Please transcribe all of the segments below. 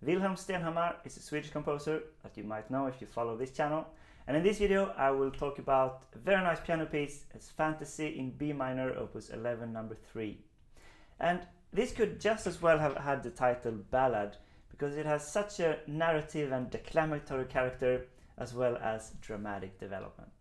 Wilhelm Stenhammar is a Swedish composer that you might know if you follow this channel. And in this video I will talk about a very nice piano piece. It's Fantasy in B minor, opus 11 number 3. And this could just as well have had the title Ballade, because it has such a narrative and declamatory character as well as dramatic development.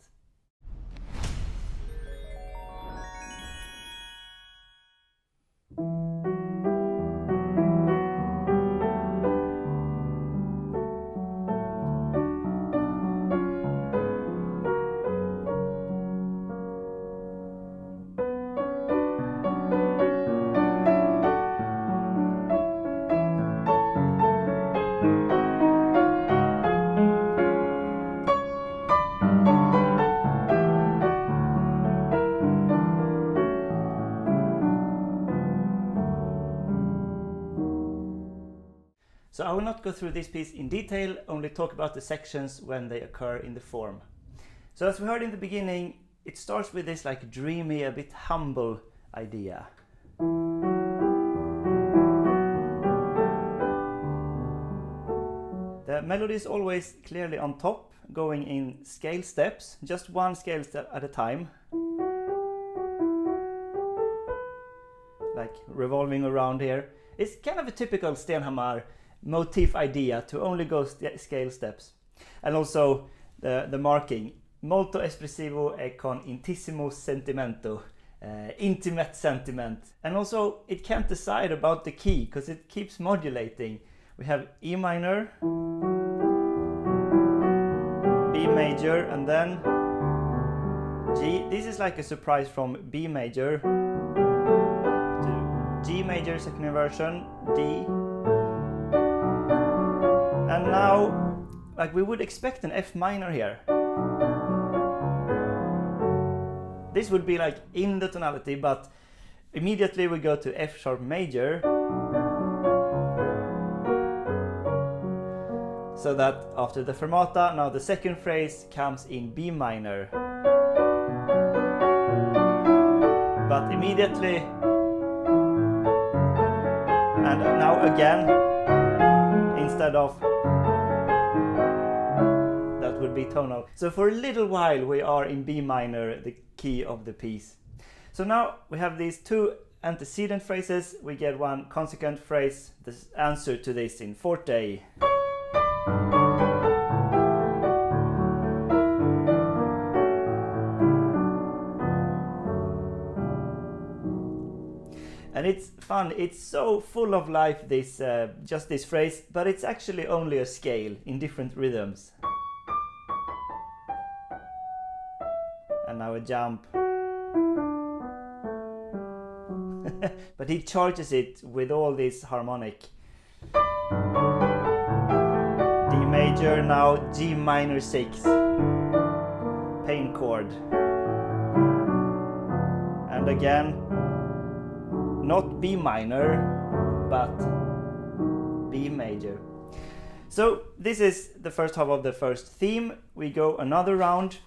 So I will not go through this piece in detail, only talk about the sections when they occur in the form. So as we heard in the beginning, it starts with this like dreamy, a bit humble idea. The melody is always clearly on top, going in scale steps, just one scale step at a time. Like revolving around here. It's kind of a typical Stenhammar motif idea to only go scale steps. And also the marking, molto espressivo e con intissimo sentimento, intimate sentiment. And also it can't decide about the key because it keeps modulating. We have E minor, B major, and then G. This is like a surprise from B major to G major second inversion, D. And now, like we would expect an F minor here. This would be like in the tonality, but immediately we go to F sharp major. So that after the fermata, now the second phrase comes in B minor. But immediately, and now again, instead of would be tonal. So for a little while we are in B minor, the key of the piece. So now we have these two antecedent phrases, we get one consequent phrase, the answer to this in forte. And it's fun, it's so full of life, this just this phrase, but it's actually only a scale in different rhythms. And now a jump. But he charges it with all this harmonic. D major, now G minor 6. Pain chord. And again, not B minor, but B major. So this is the first half of the first theme. We go another round.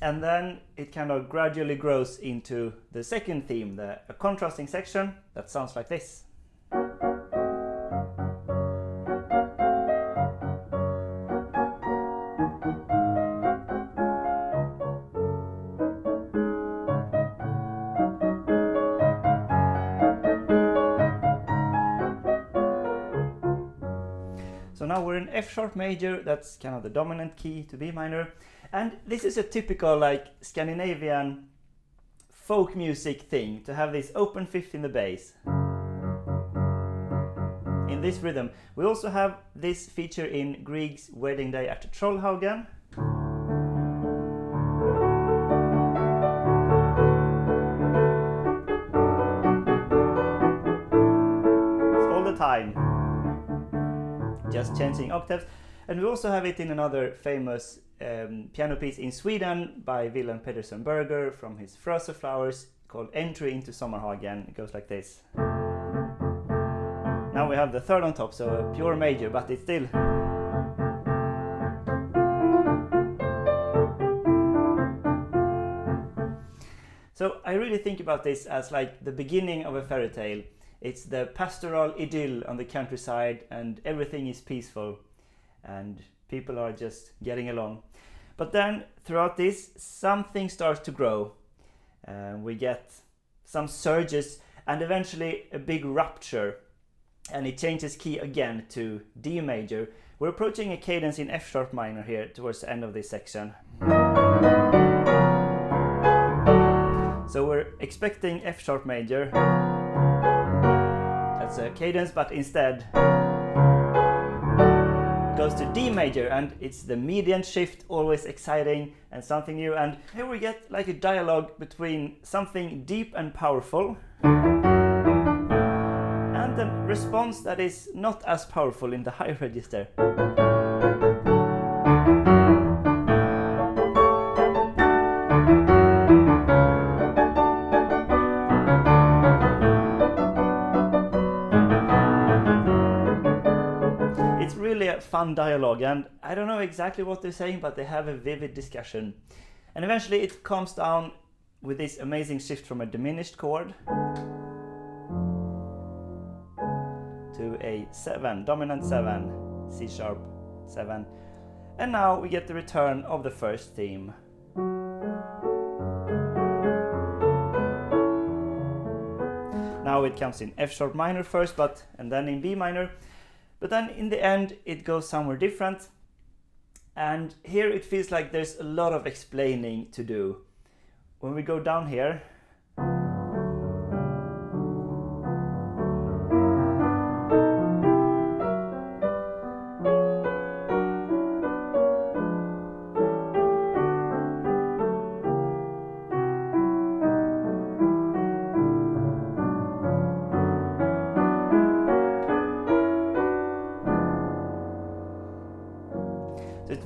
And then it kind of gradually grows into the second theme, a contrasting section that sounds like this. So now we're in F sharp major, that's kind of the dominant key to B minor. And this is a typical like Scandinavian folk music thing, to have this open fifth in the bass. In this rhythm. We also have this feature in Grieg's Wedding Day at Trollhaugen. It's all the time. Just changing octaves. And we also have it in another famous piano piece in Sweden by Willem Pedersen Berger from his Fröse Flowers called Entry into Sommarhagen. It goes like this. Now we have the third on top, so a pure major, but it's still. So I really think about this as like the beginning of a fairy tale. It's the pastoral idyll on the countryside, and everything is peaceful and people are just getting along. But then throughout this, something starts to grow. We get some surges and eventually a big rupture, and it changes key again to D major. We're approaching a cadence in F sharp minor here towards the end of this section. So we're expecting F sharp major. That's a cadence, but instead goes to D major, and it's the median shift, always exciting and something new. And here we get like a dialogue between something deep and powerful and a response that is not as powerful in the high register. Fun dialogue, and I don't know exactly what they're saying, but they have a vivid discussion. And eventually it calms down with this amazing shift from a diminished chord to a 7, dominant 7, C sharp 7. And now we get the return of the first theme. Now it comes in F sharp minor first, and then in B minor. But then in the end it goes somewhere different, and here it feels like there's a lot of explaining to do. When we go down here,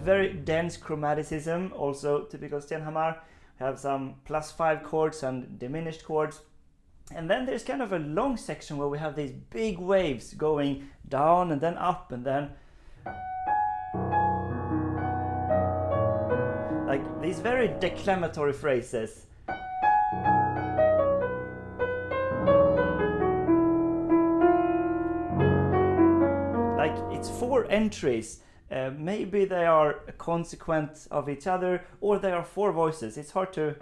very dense chromaticism, also typical Stenhammar. We have some +5 chords and diminished chords. And then there's kind of a long section where we have these big waves going down and then up and then like these very declamatory phrases. Like it's 4 entries. Maybe they are a consequence of each other, or they are 4 voices. It's hard to...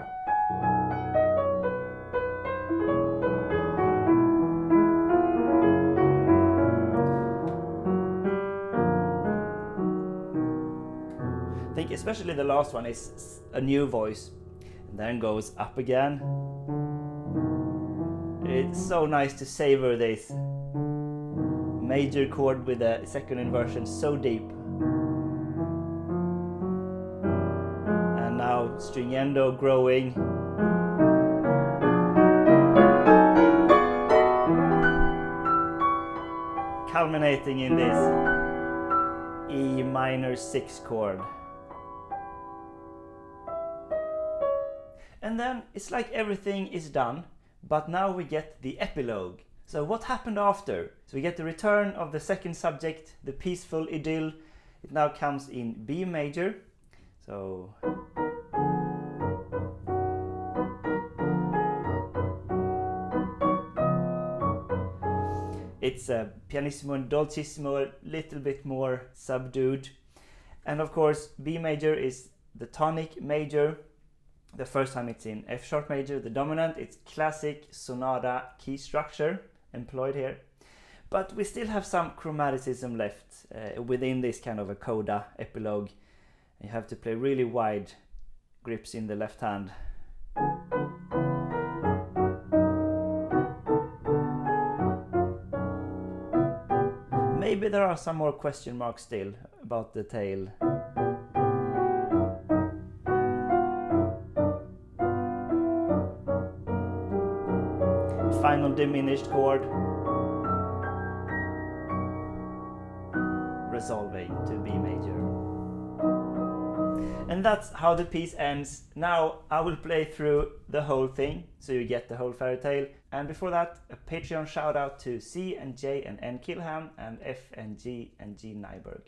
I think especially the last one is a new voice, and then goes up again. It's so nice to savor this major chord with a second inversion so deep. Stringendo growing. Culminating in this E minor 6 chord. And then it's like everything is done, but now we get the epilogue. So what happened after? So we get the return of the second subject, the peaceful idyll. It now comes in B major. So it's a pianissimo and dolcissimo, a little bit more subdued. And of course, B major is the tonic major. The first time it's in F sharp major, the dominant. It's classic sonata key structure employed here. But we still have some chromaticism left within this kind of a coda epilogue. You have to play really wide grips in the left hand. Maybe there are some more question marks still about the tail. Final diminished chord, resolving to B major. And that's how the piece ends. Now I will play through the whole thing so you get the whole fairy tale. And before that, a Patreon shout out to C and J and N Kilhamn and F and G Nyberg.